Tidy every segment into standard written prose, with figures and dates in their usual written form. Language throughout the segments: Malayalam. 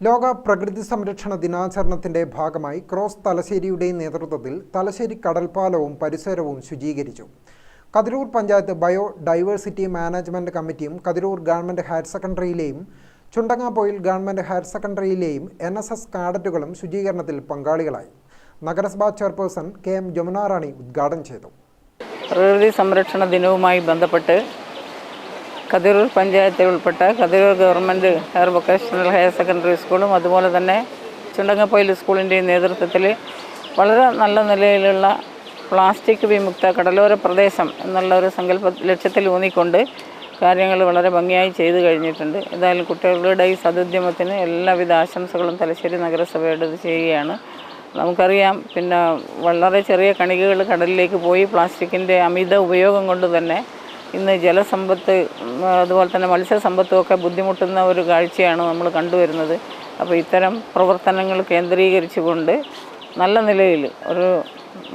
ലോക പ്രകൃതി സംരക്ഷണ ദിനാചരണത്തിന്റെ ഭാഗമായി ക്രോസ് തലശ്ശേരിയുടെ നേതൃത്വത്തിൽ തലശ്ശേരി കടൽപ്പാലവും പരിസരവും ശുചീകരിച്ചു. Kathiroor panchayat biodiversity management കമ്മിറ്റിയും കതിരൂർ ഗവൺമെന്റ് ഹയർ സെക്കൻഡറിയിലെയും ചുണ്ടങ്ങാപ്പൊയിൽ ഗവൺമെന്റ് ഹയർ സെക്കൻഡറിയിലെയും NSS കാഡറ്റുകളും ശുചീകരണത്തിൽ പങ്കാളികളായി. നഗരസഭാ ചെയർപേഴ്സൺ KM ജമുന റാണി ഉദ്ഘാടനം ചെയ്തു. പ്രകൃതി സംരക്ഷണ ദിനവുമായി ബന്ധപ്പെട്ട് കതിരൂർ പഞ്ചായത്തിൽ ഉൾപ്പെട്ട കതിരൂർ ഗവൺമെൻറ് ഹയർ സെക്കൻഡറി സ്കൂളും അതുപോലെ തന്നെ ചുണ്ടങ്ങപ്പൊയിൽ സ്കൂളിൻ്റെയും നേതൃത്വത്തിൽ വളരെ നല്ല നിലയിലുള്ള പ്ലാസ്റ്റിക് വിമുക്ത കടലോര പ്രദേശം എന്നുള്ള ഒരു ലക്ഷ്യത്തിൽ ഊന്നിക്കൊണ്ട് കാര്യങ്ങൾ വളരെ ഭംഗിയായി ചെയ്തു കഴിഞ്ഞിട്ടുണ്ട്. ഏതായാലും കുട്ടികളുടെ ഈ സദുദ്യമത്തിന് എല്ലാവിധ ആശംസകളും തലശ്ശേരി നഗരസഭയുടെ ചെയ്യുകയാണ്. നമുക്കറിയാം, പിന്നെ വളരെ ചെറിയ കണികകൾ കടലിലേക്ക് പോയി പ്ലാസ്റ്റിക്കിൻ്റെ അമിത ഉപയോഗം കൊണ്ട് തന്നെ ഇന്ന് ജലസമ്പത്ത് അതുപോലെ തന്നെ മത്സ്യസമ്പത്തും ഒക്കെ ബുദ്ധിമുട്ടുന്ന ഒരു കാഴ്ചയാണ് നമ്മൾ കണ്ടുവരുന്നത്. അപ്പോൾ ഇത്തരം പ്രവർത്തനങ്ങൾ കേന്ദ്രീകരിച്ചുകൊണ്ട് നല്ല നിലയിൽ ഒരു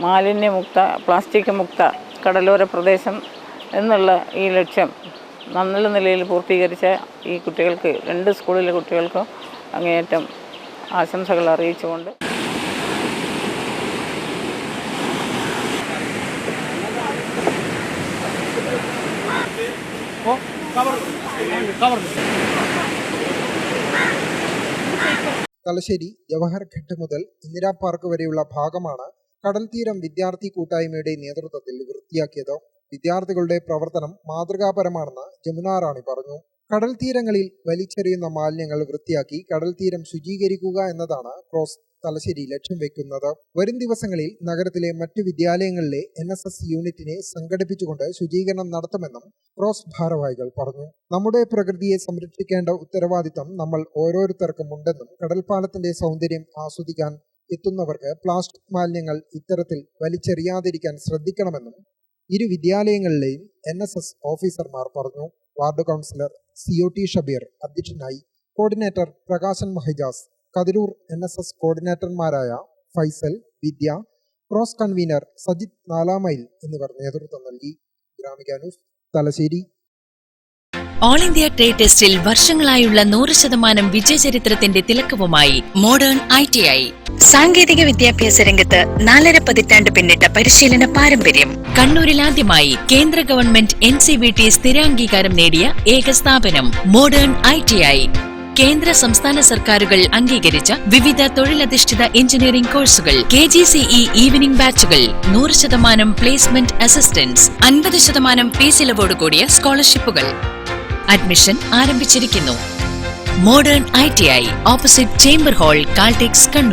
മാലിന്യമുക്ത പ്ലാസ്റ്റിക് മുക്ത കടലോര പ്രദേശം എന്നുള്ള ഈ ലക്ഷ്യം നല്ല നിലയിൽ പൂർത്തീകരിച്ച ഈ കുട്ടികൾക്ക്, 2 സ്കൂളിലെ കുട്ടികൾക്കും അങ്ങേയറ്റം ആശംസകൾ അറിയിച്ചുകൊണ്ട് തലശ്ശേരി ജവഹർ ഘട്ട് മുതൽ ഇന്ദിരാ പാർക്ക് വരെയുള്ള ഭാഗമാണ് കടൽ തീരം വിദ്യാർത്ഥി കൂട്ടായ്മയുടെ നേതൃത്വത്തിൽ വൃത്തിയാക്കിയത്. വിദ്യാർത്ഥികളുടെ പ്രവർത്തനം മാതൃകാപരമാണെന്ന് ജമുന റാണി പറഞ്ഞു. കടൽ തീരങ്ങളിൽ വലിച്ചെറിയുന്ന മാലിന്യങ്ങൾ വൃത്തിയാക്കി കടൽ തീരം ശുചീകരിക്കുക എന്നതാണ് ക്രോസ് തലശ്ശേരി ലക്ഷ്യം വെക്കുന്നത്. വരും ദിവസങ്ങളിൽ നഗരത്തിലെ മറ്റു വിദ്യാലയങ്ങളിലെ NSS യൂണിറ്റിനെ സംഘടിപ്പിച്ചുകൊണ്ട് ശുചീകരണം നടത്തുമെന്നും ക്രോസ് ഭാരവാഹികൾ പറഞ്ഞു. നമ്മുടെ പ്രകൃതിയെ സംരക്ഷിക്കേണ്ട ഉത്തരവാദിത്തം നമ്മൾ ഓരോരുത്തർക്കും ഉണ്ടെന്നും കടൽപ്പാലത്തിന്റെ സൗന്ദര്യം ആസ്വദിക്കാൻ എത്തുന്നവർക്ക് പ്ലാസ്റ്റിക് മാലിന്യങ്ങൾ ഇത്തരത്തിൽ വലിച്ചെറിയാതിരിക്കാൻ ശ്രദ്ധിക്കണമെന്നും ഇരു വിദ്യാലയങ്ങളിലെയും NSS ഓഫീസർമാർ പറഞ്ഞു. വാർഡ് കൗൺസിലർ COT ഷബീർ അധ്യക്ഷനായി. കോർഡിനേറ്റർ പ്രകാശൻ മഹിജാസ്, കതിരൂർ NSS കോർഡിനേറ്റർമാരായ ഫൈസൽ, വിദ്യ, ക്രോസ് കൺവീനർ സജിത് നാലാമൈൽ എന്നിവർ നേതൃത്വം നൽകി. Gramika news, Thalassery. All India trade ടെസ്റ്റിൽ വർഷങ്ങളായുള്ള 100% വിജയചരിത്രത്തിന്റെ തിലക്കവുമായി മോഡേൺ ITI. സാങ്കേതിക വിദ്യാഭ്യാസ രംഗത്ത് 4.5 പതിറ്റാണ്ട് പിന്നിട്ട പരിശീലന പാരമ്പര്യം. കണ്ണൂരിൽ ആദ്യമായി കേന്ദ്ര ഗവൺമെന്റ് NCVT സ്ഥിരാംഗീകാരം നേടിയ ഏക സ്ഥാപനം മോഡേൺ ITI. കേന്ദ്ര സംസ്ഥാന സർക്കാരുകൾ അംഗീകരിച്ച വിവിധ തൊഴിലധിഷ്ഠിത എഞ്ചിനീയറിംഗ് കോഴ്സുകൾ, KGCE ഈവനിംഗ് ബാച്ചുകൾ, 100% പ്ലേസ്മെന്റ് അസിസ്റ്റൻസ്, 50% ഫീസ് ഇളവോട് കൂടിയ സ്കോളർഷിപ്പുകൾ. അഡ്മിഷൻ ആരംഭിച്ചിരിക്കുന്നു. Modern ITI, opposite chamber hall, Caltex, Kannur.